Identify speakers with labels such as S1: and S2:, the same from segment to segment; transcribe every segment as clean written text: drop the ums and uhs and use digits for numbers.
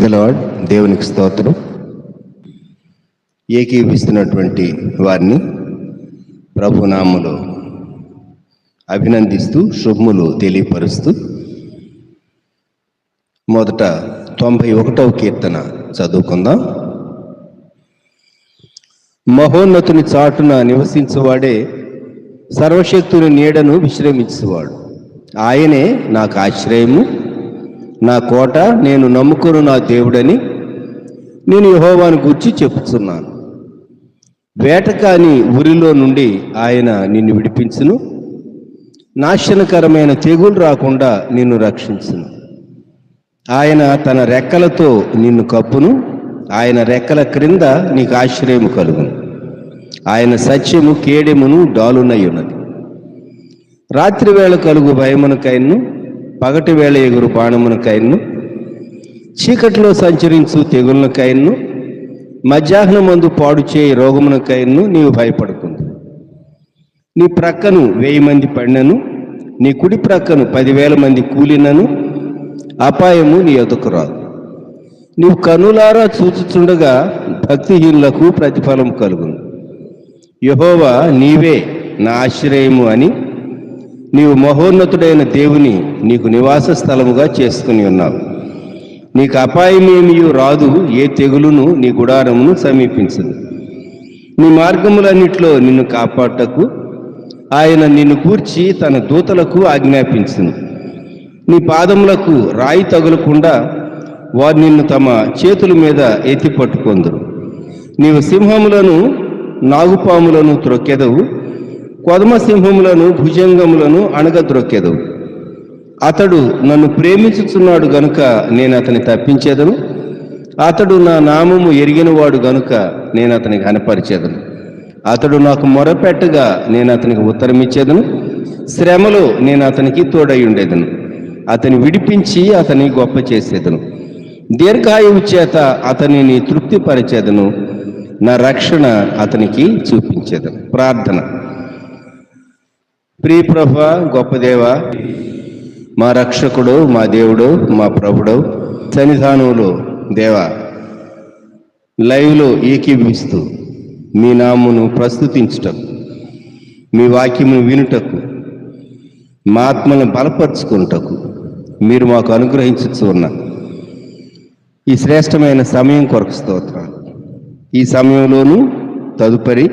S1: Praise the lord. దేవునికి స్తోత్రం. ఏకీవిస్తున్నటువంటి వారిని ప్రభునామములో అభినందిస్తూ శుభములు తెలియపరుస్తూ మొదట 91వ కీర్తన చదువుకుందాం. మహోన్నతుని చాటున నివసించువాడే సర్వశక్తుని నీడను విశ్రమించువాడు. ఆయనే నాకు ఆశ్రయము, నా కోట, నేను నమ్ముకుని నా దేవుడని నేను యెహోవాను గూర్చి చెప్పుచున్నాను. వేటకాని ఉరిలో నుండి ఆయన నిన్ను విడిపించును, నాశనకరమైన తెగులు రాకుండా నిన్ను రక్షించును. ఆయన తన రెక్కలతో నిన్ను కప్పును, ఆయన రెక్కల క్రింద నీకు ఆశ్రయము కలుగును. ఆయన సత్యము కేడెమును డాలునై ఉన్నది. రాత్రి వేళ కలుగు భయమునకైను, పగటి వేళ ఎగురు బాణమునకైను, చీకటిలో సంచరించు తెగులకైను, మధ్యాహ్నమందు పాడు చేయి రోగమునకైను నీవు భయపడుతుంది. నీ ప్రక్కను 1000 మంది పడినను, నీ కుడి ప్రక్కను 10,000 మంది కూలినను అపాయము నీ ఎదుకు రాదు. నీవు కనులారా చూచుచుండగా భక్తిహీనులకు ప్రతిఫలం కలుగును. యెహోవా నీవే నా ఆశ్రయము అని నీవు మహోన్నతుడైన దేవుని నీకు నివాస స్థలముగా చేసుకుని ఉన్నావు. నీకు అపాయమేమీ రాదు, ఏ తెగులును నీ గుడారమును సమీపించదు. నీ మార్గములన్నిట్లో నిన్ను కాపాడటకు ఆయన నిన్ను కూర్చి తన దూతలకు ఆజ్ఞాపించును. నీ పాదములకు రాయి తగులకుండా వారు నిన్ను తమ చేతుల మీద ఎత్తి పట్టుకొందురు. నీవు సింహములను నాగుపాములను త్రొక్కెదవు, కొదమ సింహములను భుజంగములను అణగద్రొక్కెదవు. అతడు నన్ను ప్రేమించుచున్నాడు గనుక నేను అతని తప్పించేదను. అతడు నా నామము ఎరిగినవాడు గనుక నేను అతనికి కనపరిచేదను. అతడు నాకు మొరపెట్టగా నేను అతనికి ఉత్తరమిచ్చేదను. శ్రమలో నేను అతనికి తోడై ఉండేదను. అతని విడిపించి అతని గొప్ప చేసేదను. దీర్ఘాయువు చేత అతనిని తృప్తిపరిచేదను. నా రక్షణ అతనికి చూపించేదను. ప్రార్థన. ప్రియ ప్రభువా, గొప్ప దేవా, మా రక్షకుడు, మా దేవుడు, మా ప్రభుడు, సన్నిధానంలో దేవా లైవ్లో ఏకీభవిస్తూ మీ నామమును ప్రస్తుతించుటకు, మీ వాక్యమును వినుటకు, మా ఆత్మను బలపరుచుకున్నటకు మీరు మాకు అనుగ్రహించచ్చు ఉన్న ఈ శ్రేష్టమైన సమయం కొరకు స్తోత్రాలు. ఈ సమయంలోనూ తదుపరి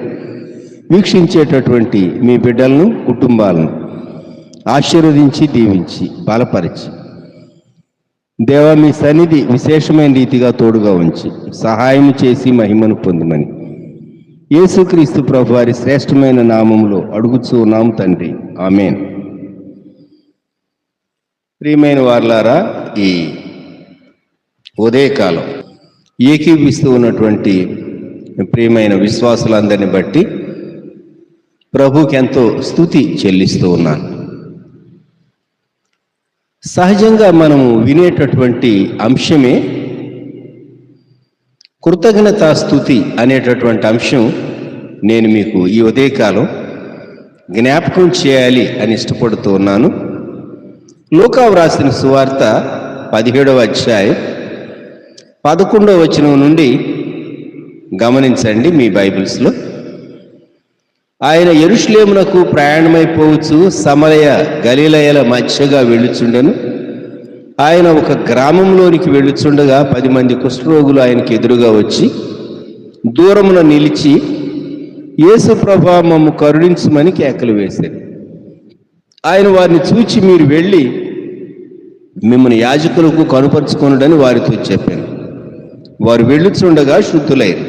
S1: వీక్షించేటటువంటి మీ బిడ్డలను, కుటుంబాలను ఆశీర్వదించి దీవించి బలపరిచి దేవా మీ సన్నిధి విశేషమైన రీతిగా తోడుగా ఉంచి సహాయం చేసి మహిమను పొందమని యేసుక్రీస్తు ప్రభు వారి శ్రేష్టమైన నామములో అడుగుచూ ఉన్నాము తండ్రి, ఆమేన్. ప్రియమైన వారలారా, ఈ ఉదయకాలం ఏకీవిస్తూ ఉన్నటువంటి ప్రియమైన విశ్వాసులందరిని బట్టి ప్రభుకి ఎంతో స్తుతి చెల్లిస్తూ ఉన్నాను. సహజంగా మనము వినేటటువంటి అంశమే కృతజ్ఞతా స్తుతి అనేటటువంటి అంశం నేను మీకు ఈ ఉదయకాలం జ్ఞాపకం చేయాలి అని ఇష్టపడుతూ ఉన్నాను. లూకా వ్రాసిన సువార్త 17వ అధ్యాయం 11వ వచనం నుండి గమనించండి మీ బైబిల్స్లో. ఆయన యెరూషలేమునకు ప్రయాణమైపోవచ్చు సమరయ గలిలయల మధ్యగా వెళ్ళుచుండెను. ఆయన ఒక గ్రామంలోనికి వెళ్ళుచుండగా 10 మంది కుష్ఠరోగులు ఆయనకి ఎదురుగా వచ్చి దూరమున నిలిచి, యేసు ప్రభువా మమ్ము కరుణించుమని కేకలు వేశారు. ఆయన వారిని చూచి, మీరు వెళ్ళి మిమ్మల్ని యాజకులకు కనుపరుచుకొనుడని వారితో చెప్పాను. వారు వెళ్ళుచుండగా శుద్ధులైరు.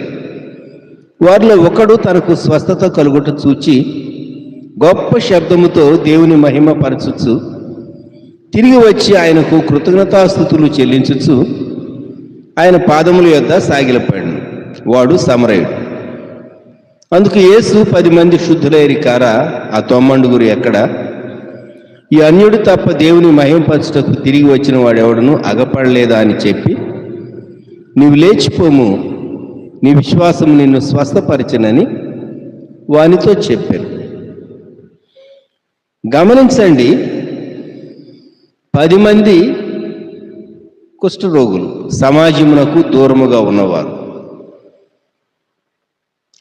S1: వారిలో ఒకడు తనకు స్వస్థత కలుగుట చూచి గొప్ప శబ్దముతో దేవుని మహిమ పరచుచు తిరిగి వచ్చి ఆయనకు కృతజ్ఞతాస్తుతులు చెల్లించుచు ఆయన పాదముల యొద్ద సాగిలపడాను. వాడు సమరయుడు. అందుకు యేసు 10 మంది శుద్ధులైరి కారా, ఆ 90 ఎక్కడ? ఈ అన్యుడు తప్ప దేవుని మహిమపరచుటకు తిరిగి వచ్చిన వాడెవడను అగపడలేదా అని చెప్పి, నీవు లేచిపోము, నీ విశ్వాసం నిన్ను స్వస్థపరచనని వానితో చెప్పాను. గమనించండి, 10 మంది కుష్ఠరోగులు సమాజమునకు దూరముగా ఉన్నవారు.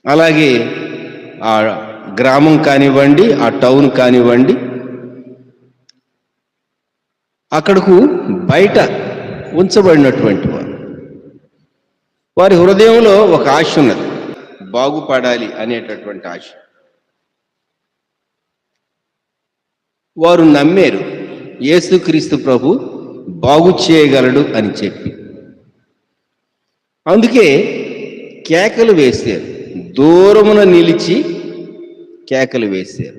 S1: అలాగే ఆ గ్రామం కానివ్వండి, ఆ టౌన్ కానివ్వండి, అక్కడకు బయట ఉంచబడినటువంటి వారు. వారి హృదయంలో ఒక ఆశ ఉన్నది, బాగుపడాలి అనేటటువంటి ఆశ. వారు నమ్మారు యేసుక్రీస్తు ప్రభు బాగు చేయగలడు అని చెప్పి. అందుకే కేకలు వేశారు, దూరమున నిలిచి కేకలు వేశారు.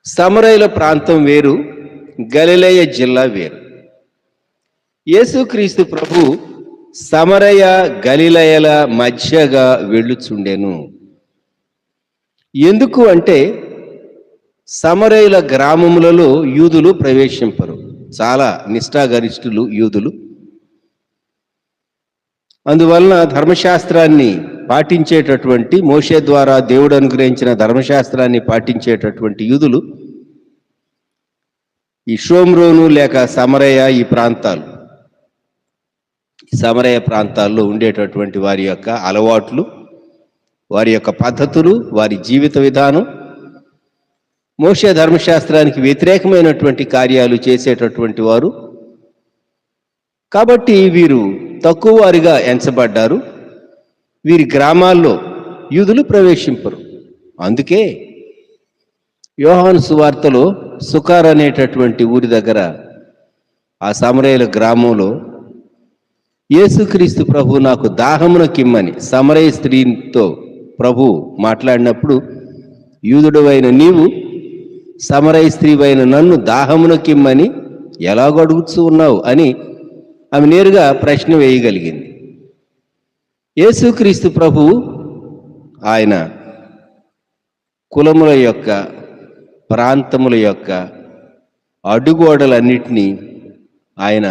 S1: సమరయుల ప్రాంతం వేరు, గలిలయ జిల్లా వేరు. యేసుక్రీస్తు ప్రభు సమరయ గలిలయల మధ్యగా వెళ్ళుచుండెను. ఎందుకు అంటే సమరయుల గ్రామములలో యూదులు ప్రవేశింపరు, చాలా నిష్ఠాగరిష్ఠులు యూదులు. అందువలన ధర్మశాస్త్రాన్ని పాటించేటటువంటి, మోషే ద్వారా దేవుడు అనుగ్రహించిన ధర్మశాస్త్రాన్ని పాటించేటటువంటి యూదులు ఈ షోమ్రోను లేక సమరయ ఈ ప్రాంతాలు, సమరయ ప్రాంతాల్లో ఉండేటటువంటి వారి యొక్క అలవాట్లు, వారి యొక్క పద్ధతులు, వారి జీవిత విధానం మోషే ధర్మశాస్త్రానికి వ్యతిరేకమైనటువంటి కార్యాలు చేసేటటువంటి వారు. కాబట్టి వీరు తక్కువ వారిగా ఎంచబడ్డారు. వీరి గ్రామాల్లో యూదులు ప్రవేశింపరు. అందుకే యోహాను సువార్తలో సుకార్ అనేటటువంటి ఊరి దగ్గర ఆ సమరయుల గ్రామంలో యేసుక్రీస్తు ప్రభు నాకు దాహమునకిమ్మని సమరయ స్త్రీతో ప్రభు మాట్లాడినప్పుడు, యూదుడవైన నీవు సమరయ స్త్రీవైన నన్ను దాహమునకిమ్మని ఎలాగ అడుగుతూ ఉన్నావు అని ఆమె నేరుగా ప్రశ్న వేయగలిగింది. యేసుక్రీస్తు ప్రభు ఆయన కులముల యొక్క, ప్రాంతముల యొక్క అడ్డుగోడలన్నిటినీ ఆయన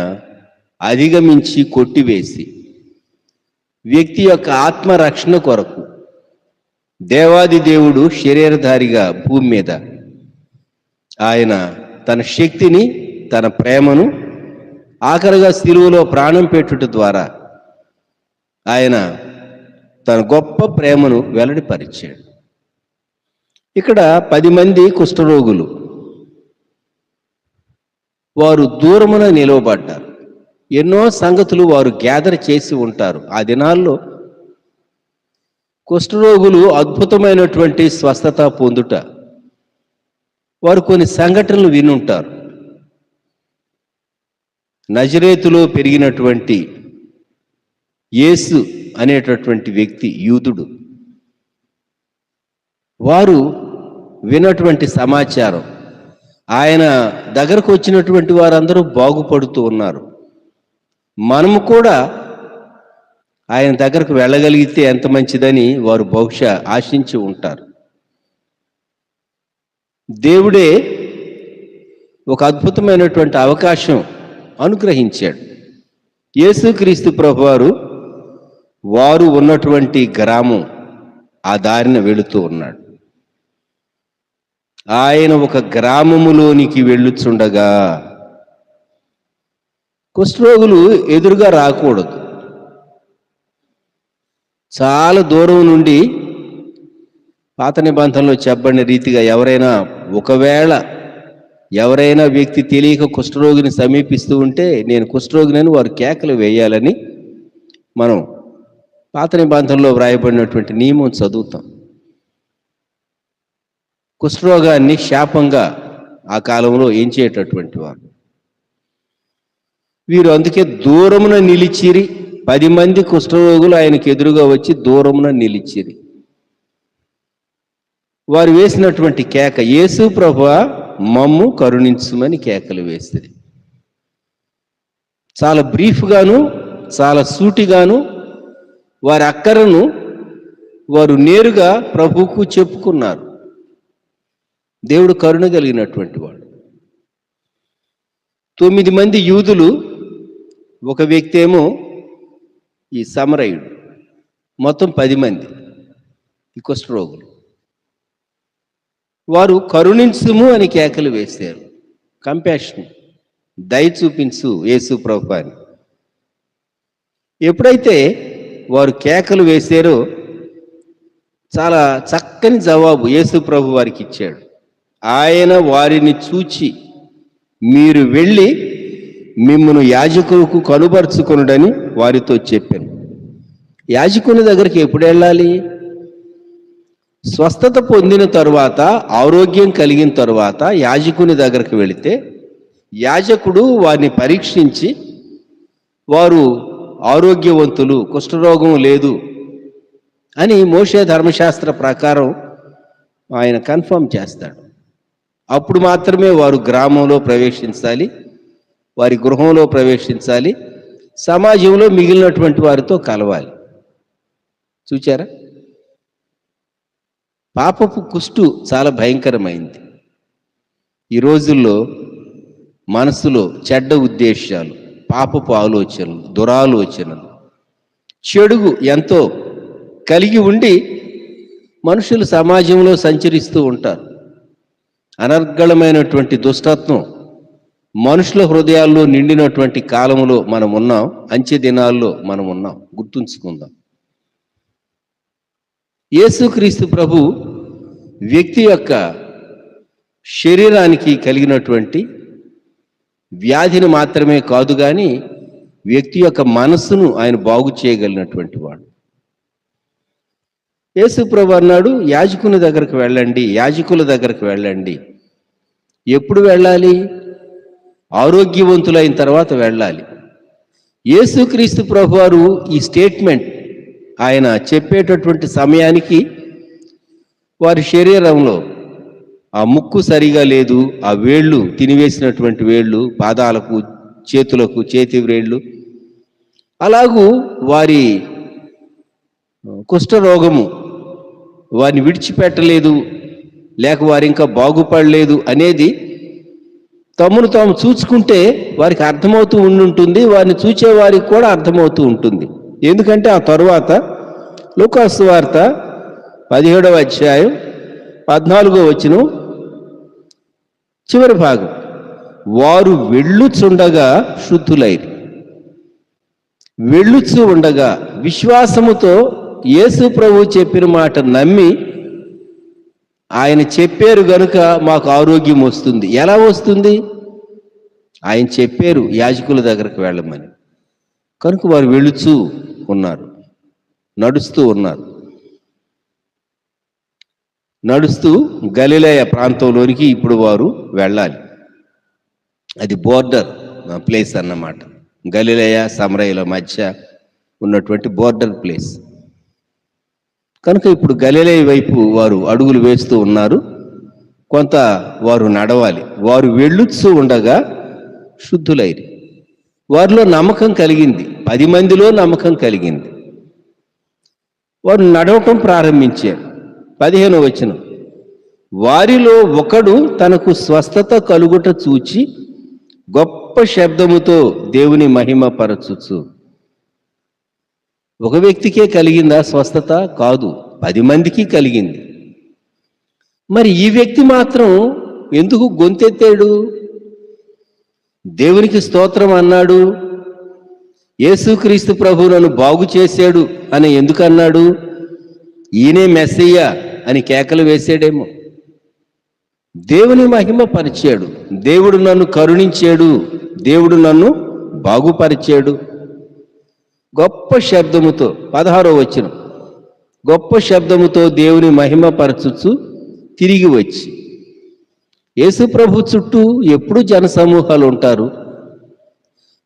S1: అధిగమించి కొట్టివేసి వ్యక్తి యొక్క ఆత్మరక్షణ కొరకు దేవాది దేవుడు శరీరధారిగా భూమి మీద ఆయన తన శక్తిని, తన ప్రేమను ఆఖరిగా శిలువలో ప్రాణం పెట్టుట ద్వారా ఆయన తన గొప్ప ప్రేమను వెల్లడిపరిచాడు. ఇక్కడ 10 మంది కుష్ఠరోగులు వారు దూరమున నిలవబడ్డారు. ఎన్నో సంగతులు వారు గ్యాదర్ చేసి ఉంటారు. ఆ దినాల్లో కుష్ఠరోగులు అద్భుతమైనటువంటి స్వస్థత పొందుట, వారు కొన్ని సంఘటనలు వినుంటారు. నజరేతులో పెరిగినటువంటి యేసు అనేటటువంటి వ్యక్తి యూదుడు, వారు విన్నటువంటి సమాచారం, ఆయన దగ్గరకు వచ్చినటువంటి వారందరూ బాగుపడుతూ ఉన్నారు. మనము కూడా ఆయన దగ్గరకు వెళ్ళగలిగితే ఎంత మంచిదని వారు బహుశా ఆశించి ఉంటారు. దేవుడే ఒక అద్భుతమైనటువంటి అవకాశం అనుగ్రహించాడు. యేసుక్రీస్తు ప్రభువారు వారు ఉన్నటువంటి గ్రామం ఆ దారిన వెళుతూ ఉన్నాడు. ఆయన ఒక గ్రామములోనికి వెళ్ళుచుండగా కుష్ఠరోగులు ఎదురుగా రాకూడదు. చాలా దూరం నుండి పాత నిబంధనలో చెప్పబడిన రీతిగా ఎవరైనా వ్యక్తి తెలియక కుష్ఠరోగిని సమీపిస్తూ ఉంటే నేను కుష్ఠరోగినని వారు కేకలు వేయాలని మనం పాత నిబంధనలో వ్రాయబడినటువంటి నియమం చదువుతాం. కుష్ఠరోగాన్ని శాపంగా ఆ కాలంలో ఎంచేటటువంటి వారు. వీరు అందుకే దూరమున నిలిచిరి. 10 మంది కుష్ఠరోగులు ఆయనకు ఎదురుగా వచ్చి దూరమున నిలిచిరి. వారు వేసినటువంటి కేక, యేసు ప్రభువా మమ్ము కరుణించుమని కేకలు వేస్తుంది. చాలా బ్రీఫ్గాను, చాలా సూటిగాను వారి అక్కరను వారు నేరుగా ప్రభువుకు చెప్పుకున్నారు. దేవుడు కరుణ కలిగినటువంటి వాడు. 9 మంది యూదులు, ఒక వ్యక్తి ఏమో ఈ సమరయుడు, మొత్తం 10 మంది ఈ కుష్ఠరోగులు. వారు కరుణించుము అని కేకలు వేశారు. కంపాషన్, దయ చూపించు యేసు ప్రభు అని. ఎప్పుడైతే వారు కేకలు వేశారో చాలా చక్కని జవాబు యేసు ప్రభు వారికి ఇచ్చాడు. ఆయన వారిని చూచి, మీరు వెళ్ళి మిమ్మును యాజకులకు కనుపరుచుకొనుడని వారితో చెప్పాను. యాజకుని దగ్గరికి ఎప్పుడు వెళ్ళాలి? స్వస్థత పొందిన తరువాత, ఆరోగ్యం కలిగిన తరువాత యాజకుని దగ్గరికి వెళితే యాజకుడు వారిని పరీక్షించి వారు ఆరోగ్యవంతులు, కుష్ఠరోగం లేదు అని మోషే ధర్మశాస్త్ర ప్రకారం ఆయన కన్ఫర్మ్ చేస్తాడు. అప్పుడు మాత్రమే వారు గ్రామంలో ప్రవేశించాలి, వారి గృహంలో ప్రవేశించాలి, సమాజంలో మిగిలినటువంటి వారితో కలవాలి. చూచారా? పాపపు కుష్టు చాలా భయంకరమైంది. ఈ రోజుల్లో మనసులో చెడ్డ ఉద్దేశాలు, పాపపు ఆలోచనలు, దురాలోచనలు, చెడుగు ఎంతో కలిగి ఉండి మనుషులు సమాజంలో సంచరిస్తూ ఉంటారు. అనర్గళమైనటువంటి దుష్టత్వం మనుషుల హృదయాల్లో నిండినటువంటి కాలంలో మనం ఉన్నాం. అంచె దినాల్లో మనం ఉన్నాం. గుర్తుంచుకుందాం. యేసుక్రీస్తు ప్రభు వ్యక్తి యొక్క శరీరానికి కలిగినటువంటి వ్యాధిని మాత్రమే కాదు కానీ వ్యక్తి యొక్క మనస్సును ఆయన బాగు చేయగలిగినటువంటి వాడు. యేసు ప్రభు అన్నాడు, యాజకుని దగ్గరకు వెళ్ళండి, యాజకుల దగ్గరకు వెళ్ళండి. ఎప్పుడు వెళ్ళాలి? ఆరోగ్యవంతులైన తర్వాత వెళ్ళాలి. యేసుక్రీస్తు ప్రభు వారు ఈ స్టేట్మెంట్ ఆయన చెప్పేటటువంటి సమయానికి వారి శరీరంలో ఆ ముక్కు సరిగా లేదు, ఆ వేళ్ళు తినివేసినటువంటి వేళ్ళు, పాదాలకు, చేతులకు, చేతి వ్రేళ్ళు, అలాగూ వారి కుష్ఠరోగము వారిని విడిచిపెట్టలేదు, లేక వారు ఇంకా బాగుపడలేదు అనేది తమను తాము చూసుకుంటే వారికి అర్థమవుతూ ఉండుంటుంది, వారిని చూచే వారికి కూడా అర్థమవుతూ ఉంటుంది. ఎందుకంటే ఆ తరువాత లూకాసు సువార్త 17వ అధ్యాయం 14వ వచనం చివరి భాగం, వారు వెళ్ళుచుండగా శుద్ధులైరి. వెళ్ళుచు ఉండగా విశ్వాసముతో యేసు ప్రభు చెప్పిన మాట నమ్మి ఆయన చెప్పారు గనుక మాకు ఆరోగ్యం వస్తుంది. ఎలా వస్తుంది? ఆయన చెప్పారు యాజకుల దగ్గరకు వెళ్ళమని. కనుక వారు వెళుచూ ఉన్నారు, నడుస్తూ ఉన్నారు. నడుస్తూ గలిలయ ప్రాంతంలోనికి ఇప్పుడు వారు వెళ్ళాలి. అది బోర్డర్ ప్లేస్ అన్నమాట. గలిలయ సమరయుల మధ్య ఉన్నటువంటి బోర్డర్ ప్లేస్. కనుక ఇప్పుడు గలిలయ వైపు వారు అడుగులు వేస్తూ ఉన్నారు. కొంత వారు నడవాలి. వారు వెళ్ళుచూ ఉండగా శుద్ధులైరి. వారిలో నమ్మకం కలిగింది, 10 మందిలో నమ్మకం కలిగింది. వారు నడవటం ప్రారంభించారు. 15వ వచనం, వారిలో ఒకడు తనకు స్వస్థత కలుగుట చూచి గొప్ప శబ్దముతో దేవుని మహిమ పరచుచు. ఒక వ్యక్తికే కలిగిందా స్వస్థత? కాదు, 10 మందికి కలిగింది. మరి ఈ వ్యక్తి మాత్రం ఎందుకు గొంతెత్తాడు? దేవునికి స్తోత్రం అన్నాడు. యేసుక్రీస్తు ప్రభు నన్ను బాగు చేశాడు అని ఎందుకు అన్నాడు? ఈయనే మెస్సయ్య అని కేకలు వేసాడేమో. దేవుని మహిమ పరిచాడు. దేవుడు నన్ను కరుణించాడు, దేవుడు నన్ను బాగుపరిచాడు. గొప్ప శబ్దముతో 16వ వచనం, గొప్ప శబ్దముతో దేవుని మహిమ పరచుచు తిరిగి వచ్చి. యేసు ప్రభు చుట్టూ ఎప్పుడు జనసమూహాలు ఉంటారు.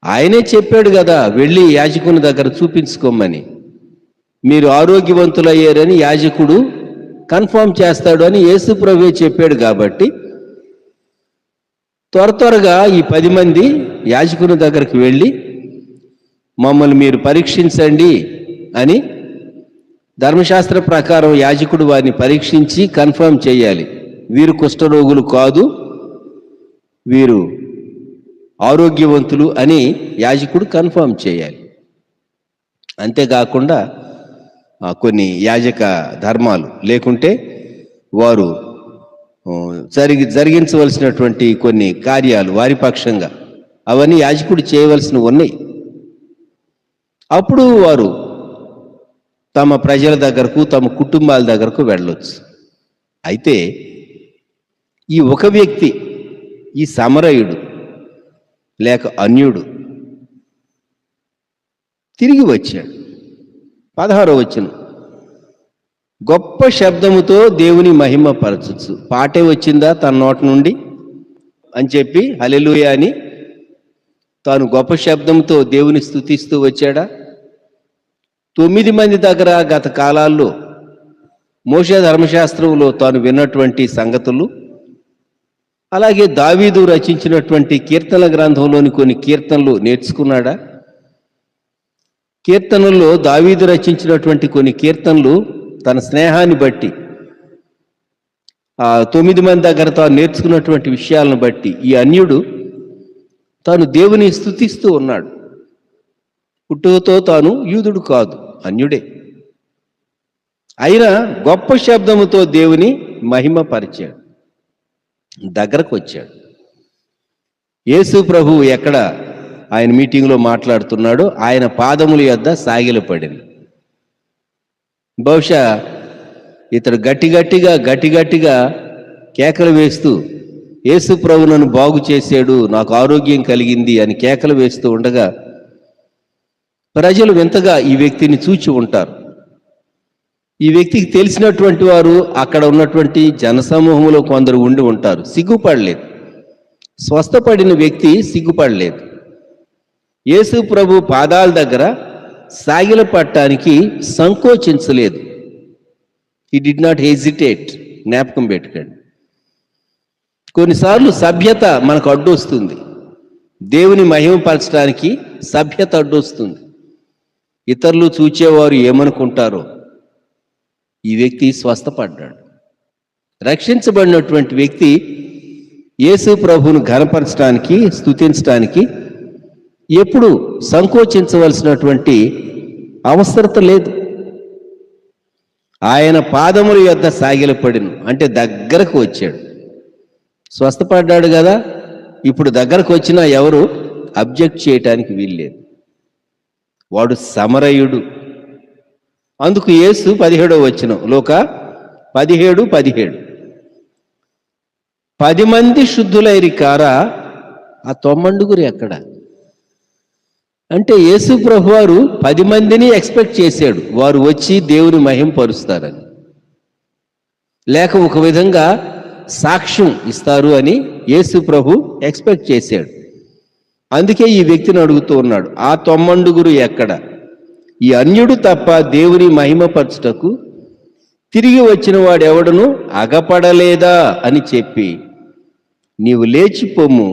S1: ఆయనే చెప్పాడు కదా, వెళ్ళి యాజకుని దగ్గర చూపించుకోమని. మీరు ఆరోగ్యవంతులయ్యారని యాజకుడు కన్ఫర్మ్ చేస్తాడు అని యేసు ప్రభువే చెప్పాడు. కాబట్టి త్వరగా ఈ 10 మంది యాజకుని దగ్గరికి వెళ్ళి మమ్మల్ని మీరు పరీక్షించండి అని ధర్మశాస్త్ర ప్రకారం యాజకుడు వారిని పరీక్షించి కన్ఫర్మ్ చేయాలి. వీరు కుష్ఠరోగులు కాదు, వీరు ఆరోగ్యవంతులు అని యాజకుడు కన్ఫర్మ్ చేయాలి. అంతేకాకుండా కొన్ని యాజక ధర్మాలు లేకుంటే వారు జరిగించవలసినటువంటి కొన్ని కార్యాలు వారి పక్షంగా అవన్నీ యాజకుడు చేయవలసినవి ఉన్నాయి. అప్పుడు వారు తమ ప్రజల దగ్గరకు, తమ కుటుంబాల దగ్గరకు వెళ్ళొచ్చు. అయితే ఈ ఒక వ్యక్తి, ఈ సమరయుడు లేక అన్యుడు తిరిగి వచ్చాడు. 16వ వచనం, గొప్ప శబ్దముతో దేవుని మహిమ పరచచ్చు. పాటే వచ్చిందా తన నోటి నుండి అని చెప్పి హల్లెలూయా అని తాను గొప్ప శబ్దంతో దేవుని స్తుతిస్తూ వచ్చాడా? 9 మంది దగ్గర గత కాలాల్లో మోషే ధర్మశాస్త్రంలో తాను విన్నటువంటి సంగతులు, అలాగే దావీదు రచించినటువంటి కీర్తనల గ్రంథంలోని కొన్ని కీర్తనలు నేర్చుకున్నాడా? కీర్తనల్లో దావీదు రచించినటువంటి కొన్ని కీర్తనలు తన స్నేహాన్ని బట్టి, ఆ 9 మంది దగ్గర తాను నేర్చుకున్నటువంటి విషయాలను బట్టి ఈ అన్యుడు తాను దేవుని స్తుతిస్తూ ఉన్నాడు. పుట్టుకతో తాను యూదుడు కాదు, అన్యుడే. అయినా గొప్ప శబ్దముతో దేవుని మహిమ పరిచాడు, దగ్గరకు వచ్చాడు. యేసు ప్రభువు ఎక్కడ ఆయన మీటింగ్లో మాట్లాడుతున్నాడో ఆయన పాదముల యొద్ద సాగిలపడింది. బహుశా ఇతడు గట్టిగట్టిగా కేకలు వేస్తూ యేసు ప్రభు నన్ను బాగు చేశాడు, నాకు ఆరోగ్యం కలిగింది అని కేకలు వేస్తూ ఉండగా ప్రజలు వింతగా ఈ వ్యక్తిని చూచి ఉంటారు. ఈ వ్యక్తికి తెలిసినటువంటి వారు అక్కడ ఉన్నటువంటి జనసమూహంలో కొందరు ఉండి ఉంటారు. సిగ్గుపడలేదు. స్వస్థపడిన వ్యక్తి సిగ్గుపడలేదు. యేసు ప్రభు పాదాల దగ్గర సాగిలపడటానికి సంకోచించలేదు. He did not hesitate. జ్ఞాపకం పెట్టుకోండి. కొన్నిసార్లు సభ్యత మనకు అడ్డొస్తుంది. దేవుని మహిమపరచడానికి సభ్యత అడ్డొస్తుంది. ఇతరులు చూచేవారు ఏమనుకుంటారో. ఈ వ్యక్తి స్వస్థపడ్డాడు. రక్షించబడినటువంటి వ్యక్తి యేసు ప్రభువును ఘనపరచడానికి, స్తుతించడానికి ఎప్పుడు సంకోచించవలసినటువంటి అవసరత లేదు. ఆయన పాదముల యొద్ద సాగిలపడిను అంటే దగ్గరకు వచ్చాడు. స్వస్థపడ్డాడు కదా, ఇప్పుడు దగ్గరకు వచ్చినా ఎవరు అబ్జెక్ట్ చేయటానికి వీల్లేదు. వాడు సమరయుడు. అందుకు యేసు 17వ వచనం, లూకా 17:17, 10 మంది శుద్ధులైరి కారా, ఆ 9 ఎక్కడ? అంటే యేసు ప్రభు వారు 10 మందిని ఎక్స్పెక్ట్ చేశాడు, వారు వచ్చి దేవుని మహింపరుస్తారని, లేక ఒక విధంగా సాక్ష్యం ఇస్తారు అని యేసు ప్రభు ఎక్స్పెక్ట్ చేశాడు. అందుకే ఈ వ్యక్తిని అడుగుతూ ఉన్నాడు, ఆ 9 ఎక్కడ? ఈ అన్యుడు తప్ప దేవుని మహిమపరచుటకు తిరిగి వచ్చిన వాడెవడను అగపడలేదా అని చెప్పి, నీవు లేచి పొమ్ము,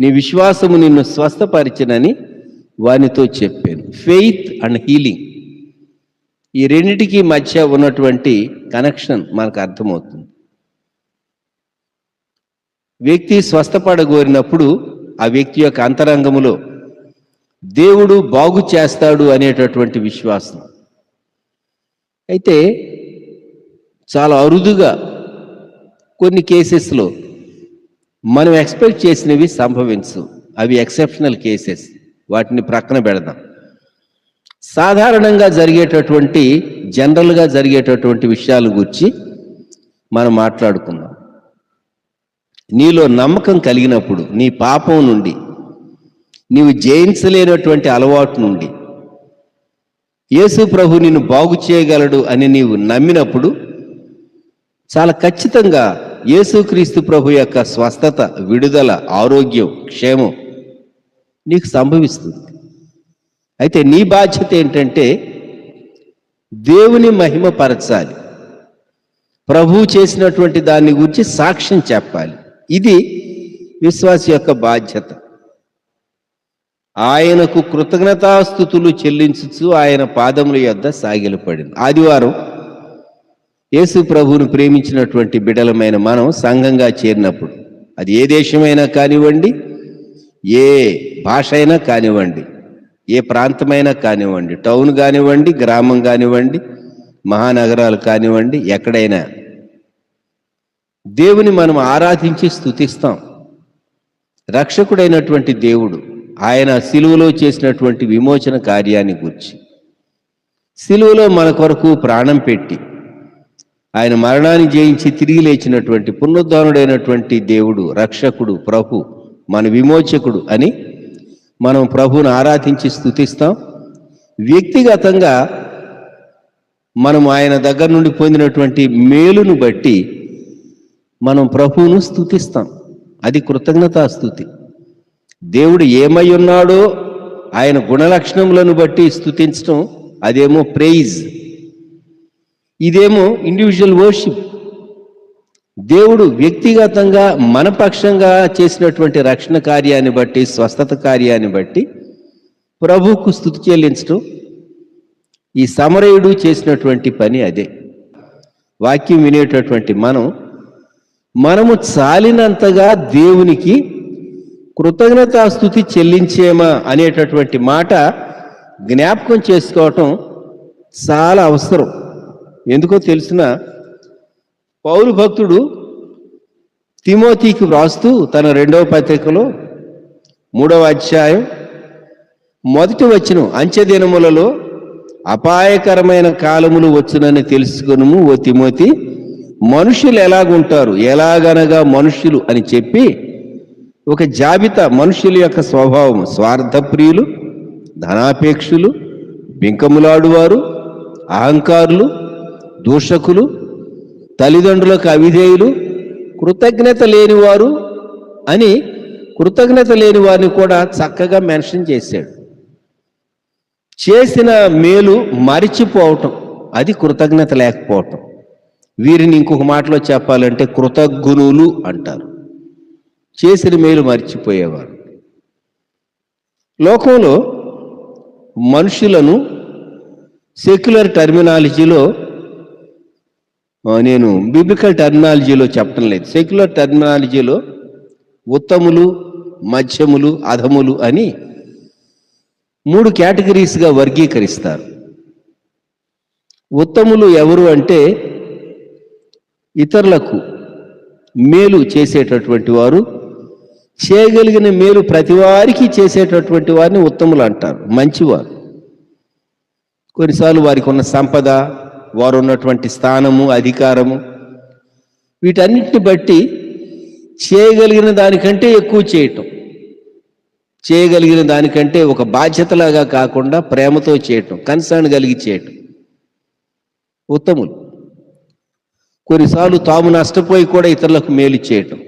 S1: నీ విశ్వాసము నిన్ను స్వస్థపరిచినని వానితో చెప్పాను. ఫెయిత్ అండ్ హీలింగ్, ఈ రెండిటికి మధ్య ఉన్నటువంటి కనెక్షన్ మనకు అర్థమవుతుంది. వ్యక్తి స్వస్థపడగోరినప్పుడు ఆ వ్యక్తి యొక్క అంతరంగములో దేవుడు బాగు చేస్తాడు అనేటటువంటి విశ్వాసం. అయితే చాలా అరుదుగా కొన్ని కేసెస్లో మనం ఎక్స్పెక్ట్ చేసినవి సంభవించవు. అవి ఎక్సెప్షనల్ కేసెస్, వాటిని ప్రక్కన పెడదాం. సాధారణంగా జరిగేటటువంటి, జనరల్గా జరిగేటటువంటి విషయాల గురించి మనం మాట్లాడుకుందాం. నీలో నమ్మకం కలిగినప్పుడు, నీ పాపం నుండి, నీవు జయించలేనటువంటి అలవాటు నుండి యేసు ప్రభు నిన్ను బాగు చేయగలడు అని నీవు నమ్మినప్పుడు చాలా ఖచ్చితంగా యేసుక్రీస్తు ప్రభు యొక్క స్వస్థత, విడుదల, ఆరోగ్యం, క్షేమం నీకు సంభవిస్తుంది. అయితే నీ బాధ్యత ఏంటంటే దేవుని మహిమపరచాలి, ప్రభువు చేసినటువంటి దాన్ని గురించి సాక్ష్యం చెప్పాలి. ఇది విశ్వాసి యొక్క బాధ్యత. ఆయనకు కృతజ్ఞతాస్తుతులు చెల్లించుచు ఆయన పాదముల యొద్ద సాగిలపడింది. ఆదివారం యేసు ప్రభువును ప్రేమించినటువంటి బిడ్డలమైన మనం సంఘంగా చేరినప్పుడు, అది ఏ దేశమైనా కానివ్వండి, ఏ భాష అయినా కానివ్వండి, ఏ ప్రాంతమైనా కానివ్వండి, టౌన్ కానివ్వండి, గ్రామం కానివ్వండి, మహానగరాలు కానివ్వండి, ఎక్కడైనా దేవుని మనం ఆరాధించి స్తుతిస్తాం. రక్షకుడైనటువంటి దేవుడు ఆయన సిలువలో చేసినటువంటి విమోచన కార్యాన్ని గురించి, సిలువలో మన కొరకు ప్రాణం పెట్టి ఆయన మరణాన్ని జయించి తిరిగి లేచినటువంటి పునరుద్ధానుడైనటువంటి దేవుడు, రక్షకుడు, ప్రభు, మన విమోచకుడు అని మనం ప్రభువును ఆరాధించి స్తుతిస్తాం. వ్యక్తిగతంగా మనం ఆయన దగ్గర నుండి పొందినటువంటి మేలును బట్టి మనం ప్రభువును స్తుతిస్తాం. అది కృతజ్ఞతాస్తుతి. దేవుడు ఏమై ఉన్నాడో ఆయన గుణలక్షణములను బట్టి స్తుతించడం అదేమో ప్రైజ్, ఇదేమో ఇండివిజువల్ వర్షిప్. దేవుడు వ్యక్తిగతంగా మన పక్షంగా చేసినటువంటి రక్షణ కార్యాన్ని బట్టి, స్వస్థత కార్యాన్ని బట్టి ప్రభువుకు స్తుతి చెల్లించడం ఈ సమరయుడు చేసినటువంటి పని అదే. వాక్యం వినేటటువంటి మనము చాలినంతగా దేవునికి కృతజ్ఞతాస్తుతి చెల్లించేమా అనేటటువంటి మాట జ్ఞాపకం చేసుకోవటం చాలా అవసరం. ఎందుకో తెలిసిన, పౌలు భక్తుడు తిమోతికి వ్రాస్తూ తన 2వ పత్రికలో 3వ అధ్యాయం 1వ వచనం, అంచెదినములలో అపాయకరమైన కాలములు వచ్చునని తెలుసుకొనుము ఓ తిమోతి, మనుషులు ఎలాగుంటారు, ఎలాగనగా మనుషులు అని చెప్పి ఒక జాబితా, మనుషుల యొక్క స్వభావం: స్వార్థప్రియులు, ధనాపేక్షులు, బింకములాడువారు, అహంకారులు, దూషకులు, తల్లిదండ్రులకు అవిధేయులు, కృతజ్ఞత లేనివారు అని కృతజ్ఞత లేని వారిని కూడా చక్కగా మెన్షన్ చేశాడు. చేసిన మేలు మరిచిపోవటం, అది కృతజ్ఞత లేకపోవటం. వీరిని ఇంకొక మాటలో చెప్పాలంటే కృతజ్ఞులు అంటారు. చేసిన మేలు మరిచిపోయేవారు. లోకంలో మనుషులను సెక్యులర్ టర్మినాలజీలో, నేను బిబ్లికల్ టర్మినాలజీలో చెప్పడం లేదు, సెక్యులర్ టర్మినాలజీలో ఉత్తములు, మధ్యములు, అధములు అని 3 కేటగిరీస్గా వర్గీకరిస్తారు. ఉత్తములు ఎవరు అంటే ఇతరులకు మేలు చేసేటటువంటి వారు, చేయగలిగిన మేలు ప్రతి వారికి చేసేటటువంటి వారిని ఉత్తములు అంటారు, మంచివారు. కొన్నిసార్లు వారికి ఉన్న సంపద, వారు ఉన్నటువంటి స్థానము, అధికారము, వీటన్నిటిని బట్టి చేయగలిగిన దానికంటే ఎక్కువ చేయటం, చేయగలిగిన దానికంటే ఒక బాధ్యతలాగా కాకుండా ప్రేమతో చేయటం, కన్సర్న్ కలిగి చేయటం ఉత్తములు. కొన్నిసార్లు తాము నష్టపోయి కూడా ఇతరులకు మేలు చేయటం.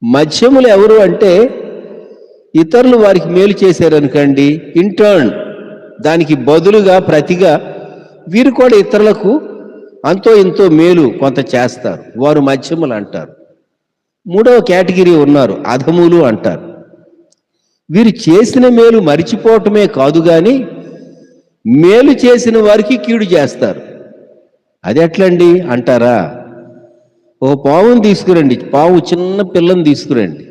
S1: మధ్యములు ఎవరు అంటే ఇతరులు వారికి మేలు చేశారనుకోండి, ఇంటర్న్ దానికి బదులుగా ప్రతిగా వీరు కూడా ఇతరులకు అంతో ఇంతో మేలు కొంత చేస్తారు, వారు మధ్యములు అంటారు. 3వ కేటగిరీ ఉన్నారు, అధములు అంటారు. వీరు చేసిన మేలు మరిచిపోవటమే కాదు కానీ మేలు చేసిన వారికి కీడు చేస్తారు. అది ఎట్లండి అంటారా? ఓ పావును తీసుకురండి, పావు చిన్న పిల్లని తీసుకురండి,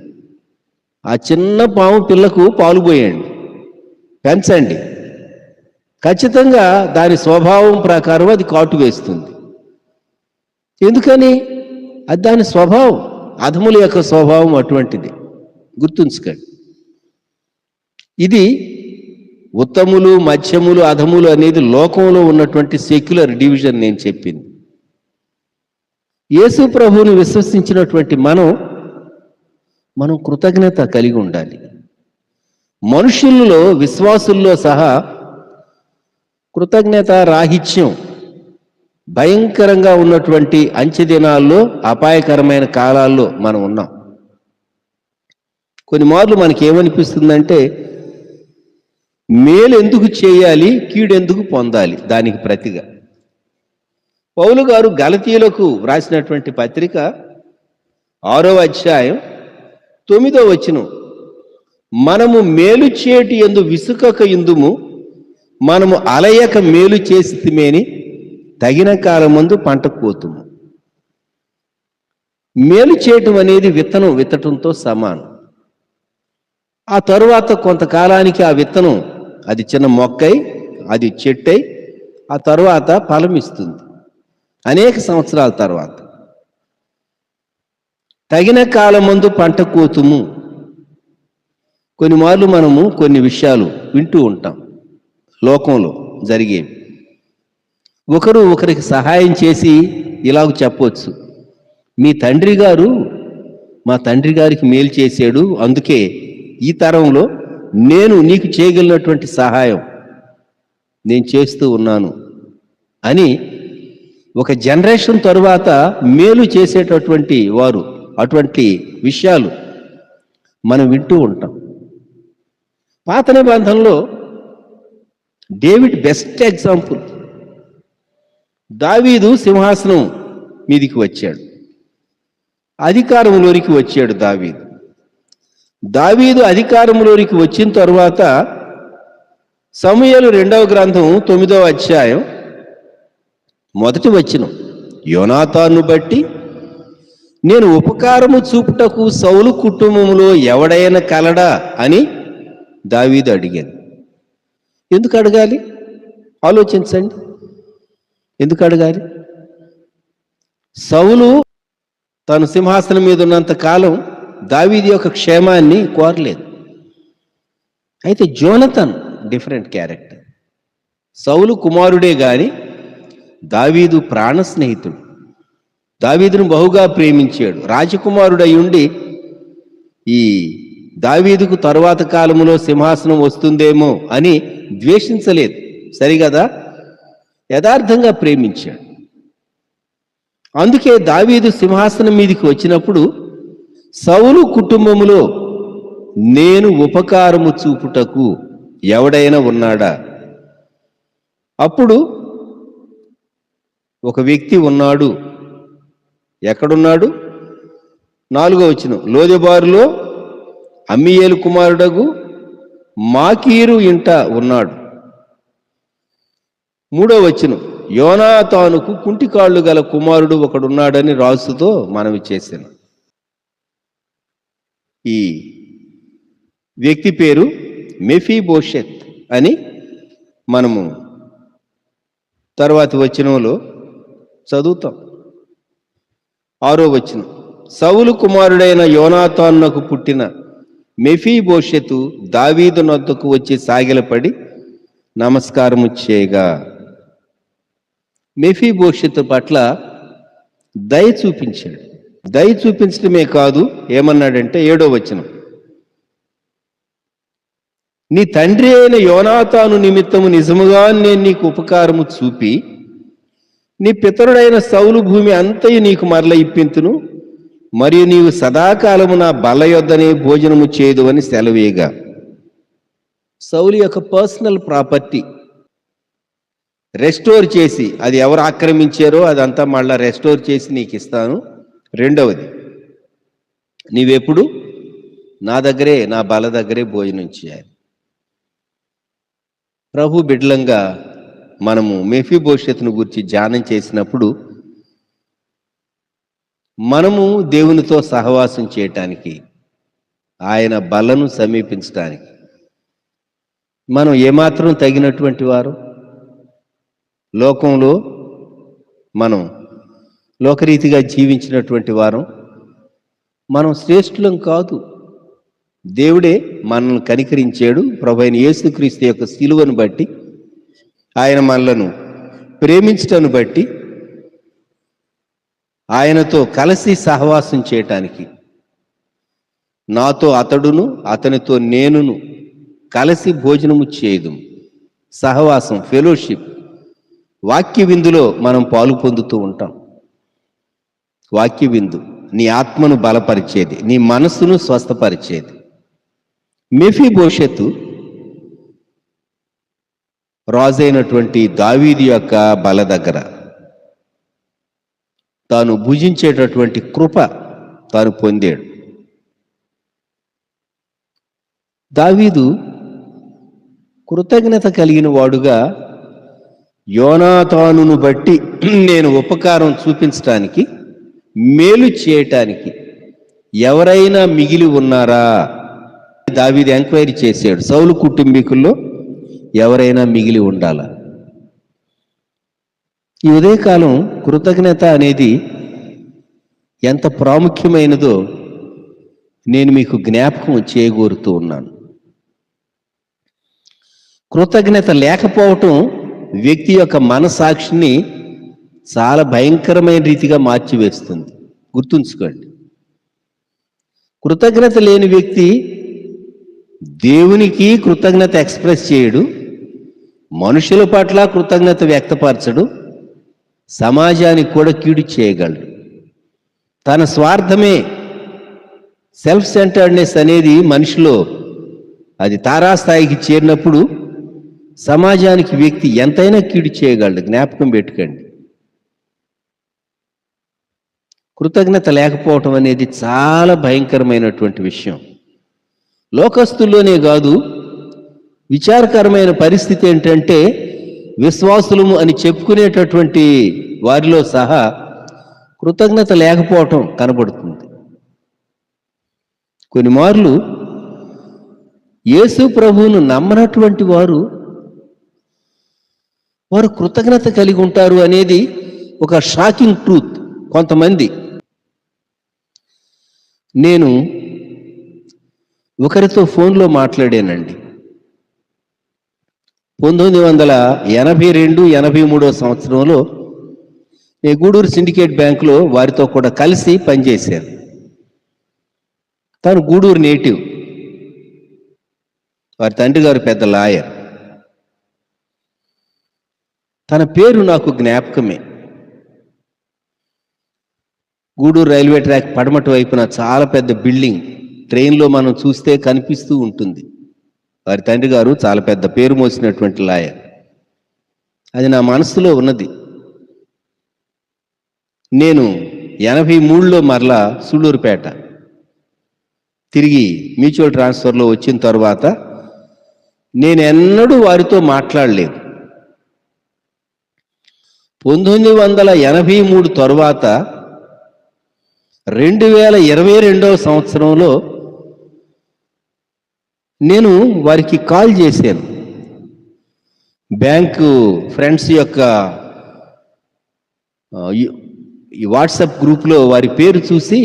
S1: ఆ చిన్న పావు పిల్లకు పాలు పోయండి, పెంచండి. ఖచ్చితంగా దాని స్వభావం ప్రకారం అది కాటు వేస్తుంది. ఎందుకని? అది దాని స్వభావం. అధముల యొక్క స్వభావం అటువంటిది, గుర్తుంచుకోండి. ఇది ఉత్తములు, మధ్యములు, అధములు అనేది లోకంలో ఉన్నటువంటి సెక్యులర్ డివిజన్ నేను చెప్పింది. యేసు ప్రభువుని విశ్వసించినటువంటి మనం కృతజ్ఞత కలిగి ఉండాలి. మనుషుల్లో, విశ్వాసుల్లో సహా కృతజ్ఞత రాహిత్యం భయంకరంగా ఉన్నటువంటి అంచె దినాల్లో, అపాయకరమైన కాలాల్లో మనం ఉన్నాం. కొన్ని మార్లు మనకి ఏమనిపిస్తుందంటే, మేలు ఎందుకు చేయాలి, కీడు ఎందుకు పొందాలి? దానికి ప్రతిగా పౌలు గారు గలతీయులకు వ్రాసినటువంటి పత్రిక 6వ అధ్యాయం 9వ వచనం, మనము మేలు చేటి యందు విసుకక యుందుము, మనము అలయక మేలు చేసితిమేని తగిన కాలమందు పంటకు పోతుము. మేలు చేయటం అనేది విత్తనం విత్తటంతో సమానం. ఆ తరువాత కొంతకాలానికి ఆ విత్తనం అది చిన్న మొక్కై, అది చెట్టై, ఆ తరువాత ఫలం ఇస్తుంది. అనేక సంవత్సరాల తర్వాత తగిన కాలమందు పంట కోతుము. కొన్ని మార్లు మనము కొన్ని విషయాలు వింటూ ఉంటాం లోకంలో జరిగేవి. ఒకరు ఒకరికి సహాయం చేసి ఇలాగ చెప్పవచ్చు, మీ తండ్రి గారు మా తండ్రి గారికి మేలు చేశాడు, అందుకే ఈ తరంలో నేను నీకు చేయగలిగినటువంటి సహాయం నేను చేస్తూ ఉన్నాను అని ఒక జనరేషన్ తరువాత మేలు చేసేటటువంటి వారు అటువంటి విషయాలు మనం వింటూ ఉంటాం. పాత నిబంధనలో డేవిడ్ బెస్ట్ ఎగ్జాంపుల్. దావీదు సింహాసనం మీదికి వచ్చాడు, అధికారంలోనికి వచ్చాడు. దావీదు అధికారంలోనికి వచ్చిన తరువాత సమూయేలు 2వ గ్రంథం 9వ అధ్యాయం 1వ వచనం, యోనాతాను బట్టి నేను ఉపకారము చూపుటకు సౌలు కుటుంబంలో ఎవడైనా కలడా అని దావీదు అడిగాను. ఎందుకు అడగాలి? ఆలోచించండి, ఎందుకు అడగాలి? సౌలు తాను సింహాసనం మీద ఉన్నంత కాలం దావీదు యొక్క క్షేమాన్ని కోరలేదు. అయితే జోనతన్ డిఫరెంట్ క్యారెక్టర్. సౌలు కుమారుడే గాని దావీదు ప్రాణ స్నేహితుడు, దావీదును బహుగా ప్రేమించాడు. రాజకుమారుడై ఉండి ఈ దావీదుకు తరువాత కాలంలో సింహాసనం వస్తుందేమో అని ద్వేషించలేదు, సరిగదా? యథార్థంగా ప్రేమించాడు. అందుకే దావీదు సింహాసనం మీదకి వచ్చినప్పుడు సౌలు కుటుంబములో నేను ఉపకారము చూపుటకు ఎవడైనా ఉన్నాడా? అప్పుడు ఒక వ్యక్తి ఉన్నాడు. ఎక్కడున్నాడు? 4వ వచనం, లోదెబారులో అమ్మీయేలు కుమారుడగు మాకీరు ఇంట ఉన్నాడు. 3వ వచనం, యోనాతానుకు కుంటికాళ్ళు గల కుమారుడు ఒకడున్నాడని రాజుతో మనవి చేశాను. ఈ వ్యక్తి పేరు మెఫీబోషెత్ అని మనము తర్వాత వచనంలో చదువుతాం. 6వ వచనం, సౌలు కుమారుడైన యోనాతానునకు పుట్టిన మెఫీబోషెతు దావీదు నొద్దకు వచ్చి సాగిలపడి నమస్కారము చేయగా. మెఫీబోషెతు పట్ల దయ చూపించాడు. దయ చూపించడమే కాదు, ఏమన్నాడంటే 7వ వచనం, నీ తండ్రి అయిన యోనాతాను నిమిత్తము నిజముగా నేను నీకు ఉపకారము చూపి నీ పితరుడైన సౌలు భూమి అంతయు నీకు మరల ఇప్పింతును, మరియు నీవు సదాకాలము నా బల్ల యొద్దనే భోజనము చేయదు అని సెలవేగా. సౌలు యొక్క పర్సనల్ ప్రాపర్టీ రెస్టోర్ చేసి, అది ఎవరు ఆక్రమించారో అదంతా మళ్ళీ రెస్టోర్ చేసి నీకు ఇస్తాను. 2వది, నీవెప్పుడు నా దగ్గరే, నా బల దగ్గరే భోజనం చేయాలి. ప్రభు బిడ్డలంగా మనము మెఫీబోషెతును గురించి ధ్యానం చేసినప్పుడు మనము దేవునితో సహవాసం చేయటానికి, ఆయన బలను సమీపించడానికి మనం ఏమాత్రం తగినటువంటి వారు? లోకంలో మనం లోకరీతిగా జీవించినటువంటి వారం మనం శ్రేష్ఠులం కాదు. దేవుడే మనల్ని కనికరించాడు. ప్రభువైన యేసుక్రీస్తు యొక్క శిలువను బట్టి, ఆయన మనలను ప్రేమించటాన్ని బట్టి, ఆయనతో కలిసి సహవాసం చేయటానికి, నాతో అతడును అతనితో నేనును కలిసి భోజనము చేయదు. సహవాసం, ఫెలోషిప్, వాక్య విందులో మనం పాలు పొందుతూ ఉంటాం. వాక్య విందు నీ ఆత్మను బలపరిచేది, నీ మనస్సును స్వస్థపరిచేది. మెఫీబోషెతు రాజైనటువంటి దావీదు యొక్క బల దగ్గర తాను భుజించేటటువంటి కృప తాను పొందాడు. దావీదు కృతజ్ఞత కలిగిన వాడుగా యోనాతానును బట్టి నేను ఉపకారం చూపించటానికి, మేలు చేయటానికి ఎవరైనా మిగిలి ఉన్నారా? దావీదు ఎంక్వైరీ చేశాడు. సౌలు కుటుంబీకుల్లో ఎవరైనా మిగిలి ఉండాలా? ఈ ఉదయకాలం కృతజ్ఞత అనేది ఎంత ప్రాముఖ్యమైనదో నేను మీకు జ్ఞాపకం చేయగోరుతూ ఉన్నాను. కృతజ్ఞత లేకపోవటం వ్యక్తి యొక్క మనసాక్షిని చాలా భయంకరమైన రీతిగా మార్చివేస్తుంది. గుర్తుంచుకోండి. కృతజ్ఞత లేని వ్యక్తి దేవునికి కృతజ్ఞత ఎక్స్ప్రెస్ చేయడు, మనుషుల పట్ల కృతజ్ఞత వ్యక్తపరచడు, సమాజానికి కూడా కీడు చేయగలడు. తన స్వార్థమే, సెల్ఫ్ సెంటర్డ్నెస్ అనేది మనిషిలో అది తారాస్థాయికి చేరినప్పుడు సమాజానికి వ్యక్తి ఎంతైనా కీడు చేయగలడు. జ్ఞాపకం పెట్టుకోండి. కృతజ్ఞత లేకపోవటం అనేది చాలా భయంకరమైనటువంటి విషయం. లోకస్తుల్లోనే కాదు, విచారకరమైన పరిస్థితి ఏంటంటే విశ్వాసులము అని చెప్పుకునేటటువంటి వారిలో సహా కృతజ్ఞత లేకపోవటం కనబడుతుంది. కొన్ని మార్లు యేసు ప్రభువును నమ్మనటువంటి వారు కృతజ్ఞత కలిగి ఉంటారు అనేది ఒక షాకింగ్ ట్రూత్. కొంతమంది, నేను ఒకరితో ఫోన్లో మాట్లాడానండి. 1982-83 సంవత్సరంలో నేను గూడూరు సిండికేట్ బ్యాంకులో వారితో కూడా కలిసి పనిచేశాను. తను గూడూరు నేటివ్, వారి తండ్రి గారు పెద్ద లాయర్. తన పేరు నాకు జ్ఞాపకమే. గూడూరు రైల్వే ట్రాక్ పడమటి వైపున చాలా పెద్ద బిల్డింగ్, ట్రైన్లో మనం చూస్తే కనిపిస్తూ ఉంటుంది. వారి తండ్రి గారు చాలా పెద్ద పేరు మోసినటువంటి లాయర్. అది నా మనసులో ఉన్నది. నేను 83లో మరలా సూళ్ళూరుపేట తిరిగి మ్యూచువల్ ట్రాన్స్ఫర్లో వచ్చిన తర్వాత నేను ఎన్నడూ వారితో మాట్లాడలేదు. 1983 తరువాత 2022వ సంవత్సరంలో నేను వారికి కాల్ చేశాను. బ్యాంకు ఫ్రెండ్స్ యొక్క ఈ వాట్సాప్ గ్రూప్లో వారి పేరు చూసి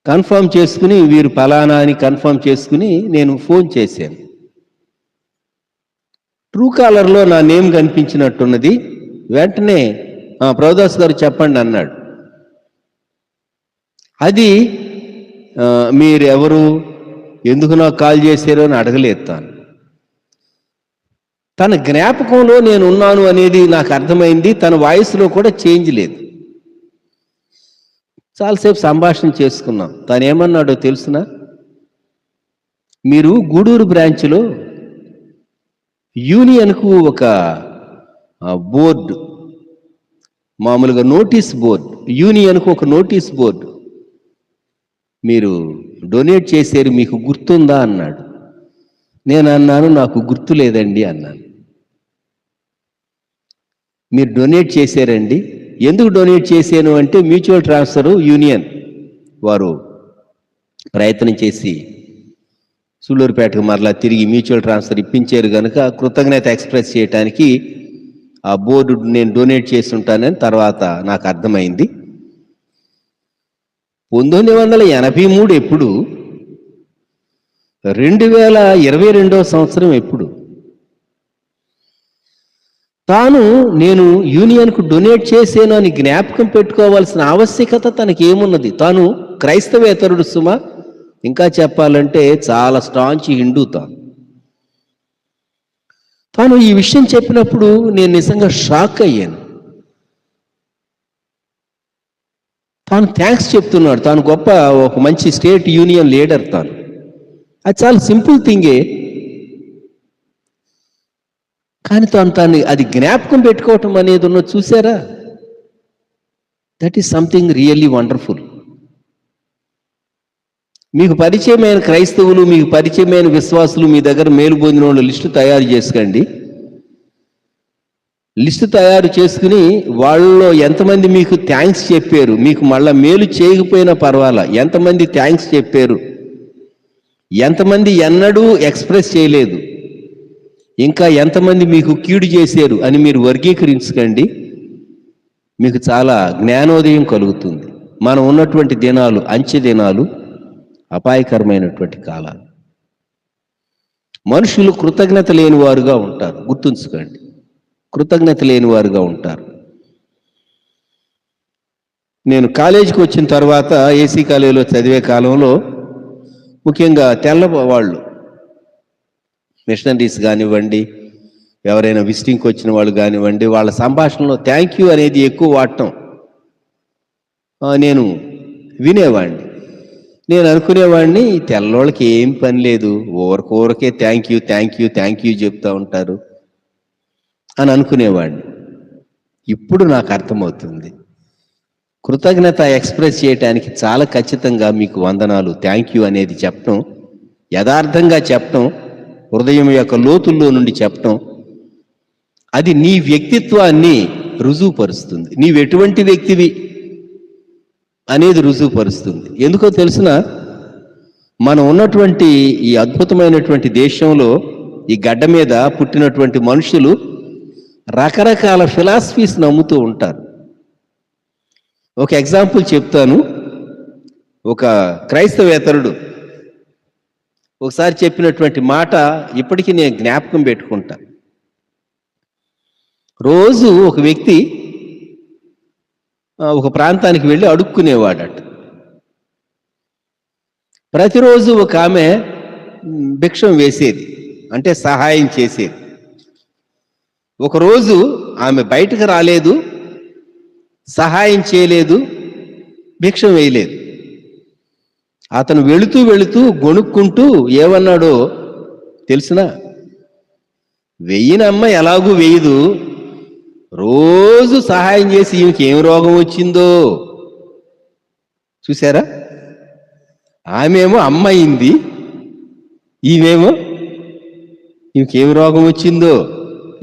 S1: కన్ఫర్మ్ చేసుకుని, వీరు ఫలానా అని కన్ఫర్మ్ చేసుకుని నేను ఫోన్ చేశాను. ట్రూ కాలర్లో నా నేమ్ కనిపించినట్టున్నది. వెంటనే ప్రభుదాస్ గారు చెప్పండి అన్నాడు. అది మీరెవరు, ఎందుకు నాకు కాల్ చేశారు అని అడగలేదు. తన జ్ఞాపకంలో నేను ఉన్నాను అనేది నాకు అర్థమైంది. తన వాయిస్లో కూడా చేంజ్ లేదు. చాలాసేపు సంభాషణ చేసుకున్నాం. తను ఏమన్నాడో తెలుసునా? మీరు గూడూరు బ్రాంచ్లో యూనియన్కు ఒక బోర్డు, మామూలుగా నోటీస్ బోర్డు, యూనియన్కు ఒక నోటీస్ బోర్డు మీరు డొనేట్ చేశారు, మీకు గుర్తుందా అన్నాడు. నేను అన్నాను, నాకు గుర్తు లేదండి అన్నాను. మీరు డొనేట్ చేశారండి? ఎందుకు డొనేట్ చేశాను అంటే మ్యూచువల్ ట్రాన్స్ఫర్ యూనియన్ వారు ప్రయత్నం చేసి సూళ్ళూరుపేటకు మరలా తిరిగి మ్యూచువల్ ట్రాన్స్ఫర్ ఇప్పించారు కనుక కృతజ్ఞత ఎక్స్ప్రెస్ చేయడానికి ఆ బోర్డు నేను డొనేట్ చేసి ఉంటానని తర్వాత నాకు అర్థమైంది. 1983 ఎప్పుడు? 2022వ సంవత్సరం ఎప్పుడు? నేను యూనియన్కు డొనేట్ చేశాను అని జ్ఞాపకం పెట్టుకోవాల్సిన ఆవశ్యకత తనకి ఏమున్నది? తాను క్రైస్తవేతరుడు సుమా, ఇంకా చెప్పాలంటే చాలా స్టాంచ్ హిందూ. తాను ఈ విషయం చెప్పినప్పుడు నేను నిజంగా షాక్ అయ్యాను. తాను థ్యాంక్స్ చెప్తున్నాడు. తాను గొప్ప ఒక మంచి స్టేట్ యూనియన్ లీడర్. అది చాలా సింపుల్ థింగే, కానీ తాను అది జ్ఞాపకం పెట్టుకోవటం అనేది ఉన్నది చూసారా? That is something really wonderful. మీకు పరిచయమైన క్రైస్తవులు, మీకు పరిచయమైన విశ్వాసులు మీ దగ్గర మేలు పొందిన వాళ్ళు లిస్టు తయారు చేసుకోండి. లిస్టు తయారు చేసుకుని వాళ్ళలో ఎంతమంది మీకు థ్యాంక్స్ చెప్పారు, మీకు మళ్ళీ మేలు చేయకపోయినా పర్వాలా, ఎంతమంది థ్యాంక్స్ చెప్పారు, ఎంతమంది ఎన్నడూ ఎక్స్ప్రెస్ చేయలేదు, ఇంకా ఎంతమంది మీకు కీడు చేశారు అని మీరు వర్గీకరించకండి. మీకు చాలా జ్ఞానోదయం కలుగుతుంది. మనం ఉన్నటువంటి దినాలు అంచె దినాలు, అపాయకరమైనటువంటి కాలాలు. మనుషులు కృతజ్ఞత లేని వారుగా ఉంటారు. గుర్తుంచుకోండి, కృతజ్ఞత లేని వారుగా ఉంటారు. నేను కాలేజీకి వచ్చిన తర్వాత ఏసీ కాలేజీలో చదివే కాలంలో ముఖ్యంగా తెల్లవాళ్ళు మిషనరీస్ కానివ్వండి, ఎవరైనా విజిటింగ్కి వచ్చిన వాళ్ళు కానివ్వండి, వాళ్ళ సంభాషణలో థ్యాంక్ యూ అనేది ఎక్కువ వాడటం నేను వినేవాడిని. నేను అనుకునేవాడిని, ఈ తెల్లోళ్ళకి ఏం పని లేదు, ఊరకే thank you thank you thank you చెప్తూ ఉంటారు అని అనుకునేవాడిని. ఇప్పుడు నాకు అర్థమవుతుంది, కృతజ్ఞత ఎక్స్ప్రెస్ చేయడానికి చాలా ఖచ్చితంగా మీకు వందనాలు థ్యాంక్ యూ అనేది చెప్పటం, యథార్థంగా చెప్పటం, హృదయం యొక్క లోతుల్లో నుండి చెప్పటం, అది నీ వ్యక్తిత్వాన్ని రుజువుపరుస్తుంది. నీవెటువంటి వ్యక్తివి అనేది రుజువుపరుస్తుంది. ఎందుకో తెలుసిన, మనం ఉన్నటువంటి ఈ అద్భుతమైనటువంటి దేశంలో, ఈ గడ్డ మీద పుట్టినటువంటి మనుషులు రకరకాల ఫిలాసఫీస్ నమ్ముతూ ఉంటారు. ఒక ఎగ్జాంపుల్ చెప్తాను. ఒక క్రైస్తవేతరుడు ఒకసారి చెప్పినటువంటి మాట ఇప్పటికీ నేను జ్ఞాపకం పెట్టుకుంటా. రోజు ఒక వ్యక్తి ఒక ప్రాంతానికి వెళ్ళి అడుక్కునేవాడట. ప్రతిరోజు ఒక ఆమె భిక్షం వేసేది, అంటే సహాయం చేసేది. ఒకరోజు ఆమె బయటకు రాలేదు, సహాయం చేయలేదు, భిక్షం వేయలేదు. అతను వెళుతూ వెళుతూ గొణుక్కుంటూ ఏమన్నాడో తెలిసినా, వెయ్యినమ్మ ఎలాగూ వేయదు, రోజు సహాయం చేసి ఈమెకి ఏం రోగం వచ్చిందో చూసారా? ఆమెమో అమ్మ అయింది, ఈమెమో ఈమెకి ఏం రోగం వచ్చిందో,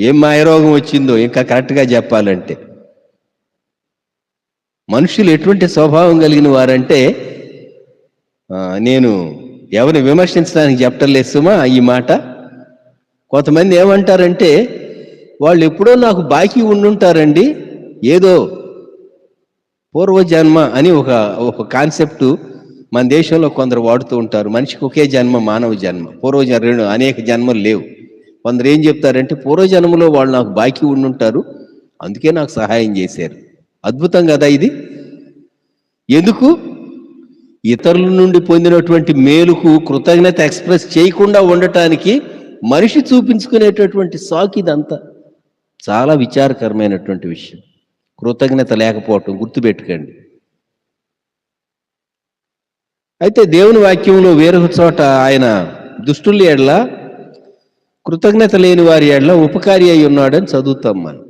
S1: ఏం మాయ రోగం వచ్చిందో ఇంకా కరెక్ట్గా చెప్పాలంటే. మనుషులు ఎటువంటి స్వభావం కలిగిన వారంటే, నేను ఎవరిని విమర్శించడానికి చెప్పటం లేదు సుమా ఈ మాట. కొంతమంది ఏమంటారంటే, వాళ్ళు ఎప్పుడో నాకు బాకీ ఉండుంటారండి, ఏదో పూర్వజన్మ అని ఒక కాన్సెప్టు మన దేశంలో కొందరు వాడుతూ ఉంటారు. మనిషికి ఒకే జన్మ, మానవ జన్మ, పూర్వజన్మ అనేక జన్మలు లేవు. కొందరు ఏం చెప్తారంటే, పూర్వజన్మలో వాళ్ళు నాకు బాకీ ఉండుంటారు, అందుకే నాకు సహాయం చేశారు. అద్భుతం కదా ఇది. ఎందుకు? ఇతరుల నుండి పొందినటువంటి మేలుకు కృతజ్ఞత ఎక్స్ప్రెస్ చేయకుండా ఉండటానికి మనిషి చూపించుకునేటటువంటి సాకు ఇదంతా. చాలా విచారకరమైనటువంటి విషయం కృతజ్ఞత లేకపోవటం, గుర్తుపెట్టుకోండి. అయితే దేవుని వాక్యంలో వేరొక చోట ఆయన దుష్టుల ఎడల, కృతజ్ఞత లేని వారి ఎడల ఉపకారి అయి ఉన్నాడని చదువుతాం మనం.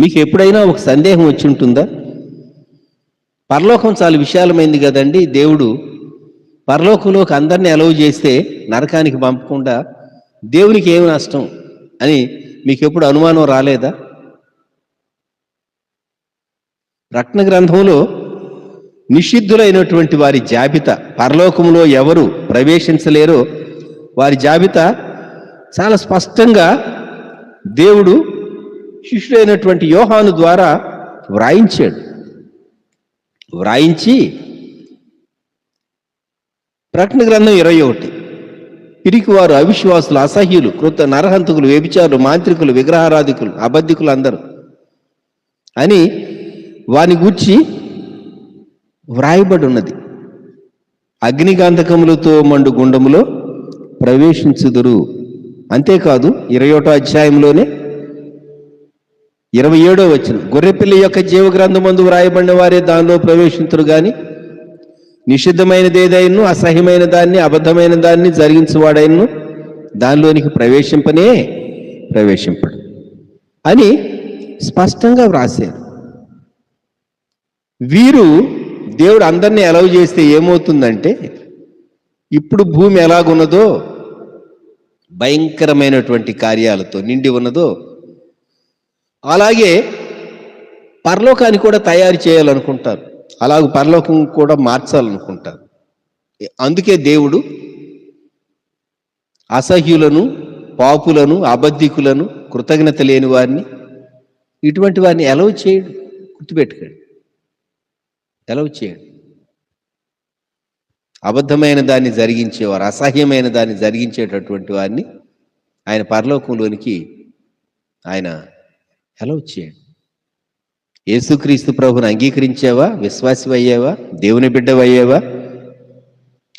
S1: మీకు ఎప్పుడైనా ఒక సందేహం వచ్చి ఉంటుందా? పరలోకం చాలా విశాలమైంది కదండి. దేవుడు పరలోకంలోకి అందరినీ అలౌ చేస్తే నరకానికి పంపకుండా దేవునికి ఏమి నష్టం అని మీకు ఎప్పుడు అనుమానం రాలేదా? రత్న గ్రంథంలో నిషిద్ధులైనటువంటి వారి జాబితా, పరలోకంలో ఎవరు ప్రవేశించలేరో వారి జాబితా చాలా స్పష్టంగా దేవుడు శిష్యుడైనటువంటి యోహాను ద్వారా వ్రాయించి ప్రకటన గ్రంథం 21, పిరికివారు, అవిశ్వాసులు, అసహ్యులు, నరహంతకులు, వ్యభిచారులు, మాంత్రికులు, విగ్రహారాధికులు, అబద్ధికులు అందరూ అని వాని గూర్చి వ్రాయబడి ఉన్నది. అగ్నిగంధకములతో మండు గుండములో ప్రవేశించుదురు. అంతేకాదు 21వ అధ్యాయంలోనే 27వ వచనం, గొర్రెపిల్ల యొక్క జీవ గ్రంథమందు వ్రాయబడిన వారే దానిలో ప్రవేశించరు గాని నిషిద్ధమైనది ఏదైనా, అసహ్యమైన దాన్ని, అబద్ధమైన దాన్ని జరిగించేవాడైనను దానిలోనికి ప్రవేశింపడు అని స్పష్టంగా వ్రాశారు. వీరు దేవుడు అందరినీ అలౌ చేస్తే ఏమవుతుందంటే, ఇప్పుడు భూమి ఎలాగున్నదో, భయంకరమైనటువంటి కార్యాలతో నిండి ఉన్నదో, అలాగే పరలోకాన్ని కూడా తయారు చేయాలనుకుంటారు, అలాగే పరలోకం కూడా మార్చాలనుకుంటారు. అందుకే దేవుడు అసహ్యులను, పాపులను, అబద్ధికులను, కృతజ్ఞత లేని వారిని, ఇటువంటి వారిని అలౌ చేయడు. గుర్తుపెట్టుకోండి, అలౌ చేయడు. అబద్ధమైన దాన్ని జరిగించేవారు, అసహ్యమైన దాన్ని జరిగించేటటువంటి వారిని ఆయన పరలోకంలోనికి ఆయన ఎలా వచ్చేయండి. యేసుక్రీస్తు ప్రభుని అంగీకరించావా? విశ్వాసి అయ్యావా? దేవుని బిడ్డవయ్యావా?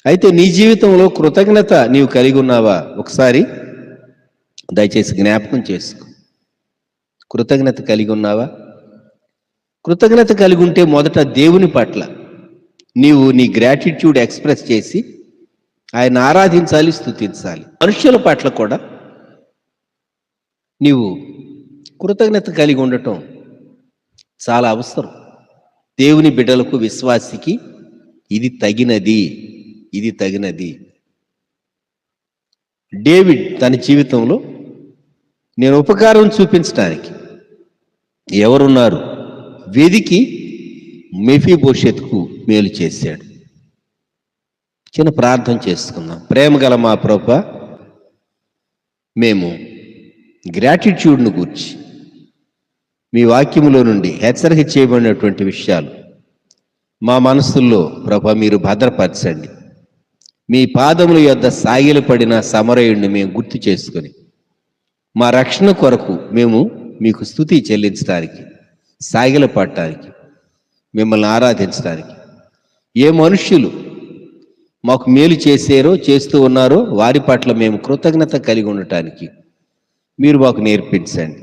S1: అయితే నీ జీవితంలో కృతజ్ఞత నీవు కలిగి ఉన్నావా? ఒకసారి దయచేసి జ్ఞాపకం చేసుకో. కృతజ్ఞత కలిగి ఉన్నావా? కృతజ్ఞత కలిగి ఉంటే మొదట దేవుని పట్ల నీవు నీ గ్రాటిట్యూడ్ ఎక్స్ప్రెస్ చేసి ఆయన ఆరాధించాలి, స్తుతించాలి. మనుషుల పట్ల కూడా నీవు కృతజ్ఞత కలిగి ఉండటం చాలా అవసరం. దేవుని బిడ్డలకు, విశ్వాసికి ఇది తగినది, ఇది తగినది. డేవిడ్ తన జీవితంలో నేను ఉపకారం చూపించడానికి ఎవరున్నారు వెదికి మెఫీబోషెతుకు మేలు చేశాడు. చిన్న ప్రార్థన చేసుకుందాం. ప్రేమగల మా ప్రభువా, మేము గ్రాటిట్యూడ్ను గూర్చి మీ వాక్యములో నుండి హెచ్చరిక చేయబడినటువంటి విషయాలు మా మనసుల్లో ప్రభా మీరు భద్రపరచండి. మీ పాదముల యొద్ద సాగిలపడిన సమరయుడిని మేము గుర్తు చేసుకొని మా రక్షణ కొరకు మేము మీకు స్తుతి చెల్లించడానికి, సాగిలపడటానికి, మిమ్మల్ని ఆరాధించడానికి, ఏ మనుష్యులు మాకు మేలు చేశారో, చేస్తూ ఉన్నారో వారి పట్ల మేము కృతజ్ఞత కలిగి ఉండటానికి మీరు మాకు నేర్పించండి.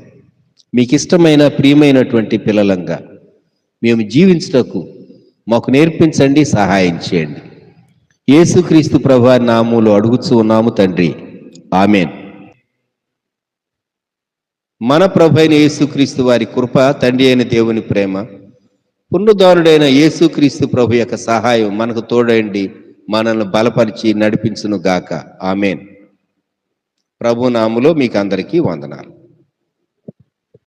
S1: మీకు ఇష్టమైన, ప్రియమైనటువంటి పిల్లలంగా మేము జీవించుటకు మాకు నేర్పించండి, సహాయం చేయండి. యేసుక్రీస్తు ప్రభువారి నామములో అడుగుచూ ఉన్నాము తండ్రి, ఆమేన్. మన ప్రభు అయిన యేసుక్రీస్తు వారి కృప, తండ్రి అయిన దేవుని ప్రేమ, పునరుద్ధానుడైన యేసుక్రీస్తు ప్రభు యొక్క సహాయం మనకు తోడండి, మనల్ని బలపరిచి నడిపించును గాక. ఆమేన్. ప్రభు నామములో మీకు అందరికీ వందనాలు.